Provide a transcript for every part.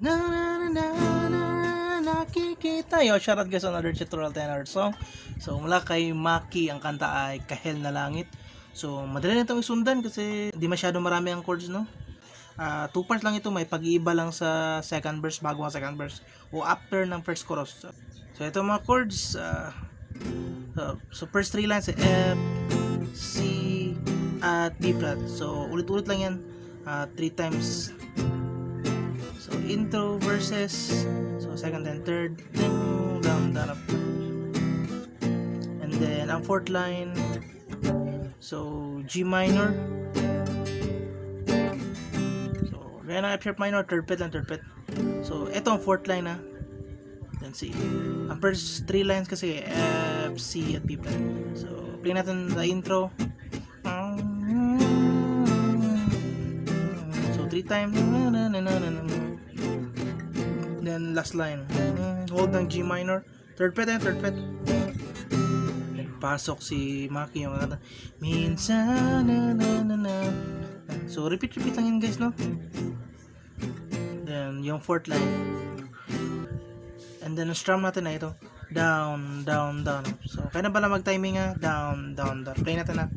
Na na na na na nakikita. Yo, shoutout guys, another tutorial 10-hour song. So mula kay Maki, ang kanta ay Kahel na Langit. So madali na itong isundan kasi di masyado marami ang chords, no? 2 parts lang ito, may pag-iiba lang sa second verse, bago ang second verse o after ng first chorus. So ito mga chords, so first 3 lines F, C, at B flat. So ulit-ulit lang yan, 3 times. So intro, verses, so second and third, down, down, up. And then ang fourth line, so G minor. Kaya na F sharp minor, third fret lang, third fret. So, ito ang fourth line na. Then C. Ang first 3 lines kasi F, C, at B flat. So, play natin the intro. So, 3 times. Then, last line. Hold ng G minor. Third fret and third fret. Then, pasok si Maki yung kanta. Minsan, na, na, na, na. So, repeat lang yun guys, no? Then, yung fourth line. And then, ang strum natin na ito. Down, down, down. So, kaya na pala mag-timing nga. Down, down, down. Play natin na.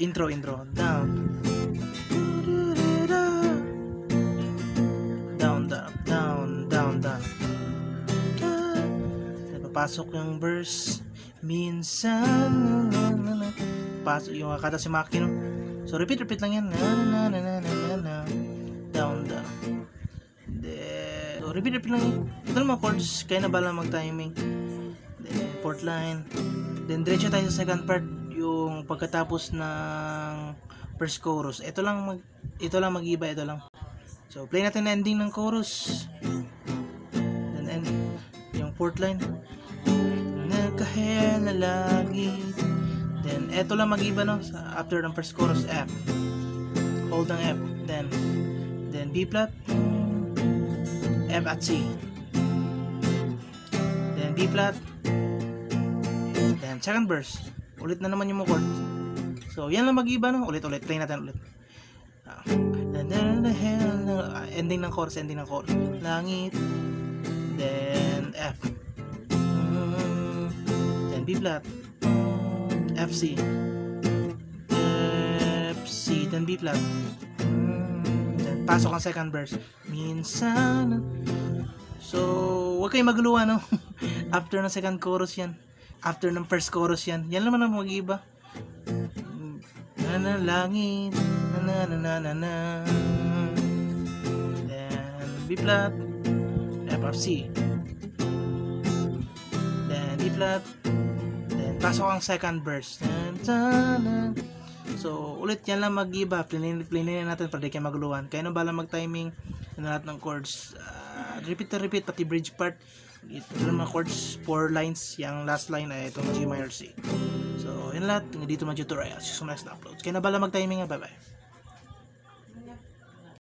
Intro. Down. Down, down, down, down, down. Then, papasok yung verse. Minsan, pasok yung kata si Maki, no? So, repeat lang yan. Na, na, na, na, na, na. Down, down. Then, so, repeat lang yan. Ito naman chords, kaya na bala mag-timing. Then, fourth line. Then, diretso tayo sa second part, yung pagkatapos ng first chorus. Ito lang mag-iba, ito lang. So, play natin na ending ng chorus. Then, end. Yung fourth line. Nagkahel na langit. Then, eto lang mag-iba, no? After ng first chorus, F. Hold ng F. Then B flat. F at C. Then B flat. Then second verse. Ulit na naman yung mga chord. So, yan lang mag-iba, no? Ulit. Play natin ulit. Ending ng chorus. Langit. Then F. Then B flat. FC, then B flat. Then pasok ang second verse. Minsan. So, huwag kayong magluwa, no? After ng second chorus yan. After ng first chorus yan. Yan naman ang mag-iba. Na langit. Na. Then B flat. F of C. Then B flat. Pasok ang second verse. So, ulit yan lang mag-iba. Plinin natin para di kayo maguluhan. Kaya na bala mag-timing na lahat ng chords. Repeat, pati bridge part. Ito naman chords, 4 lines. Yung last line ay itong G minor C. So, yan lahat. Dito man tutorial. See you sa next uploads. Kaya na bala mag-timing nga. Bye-bye.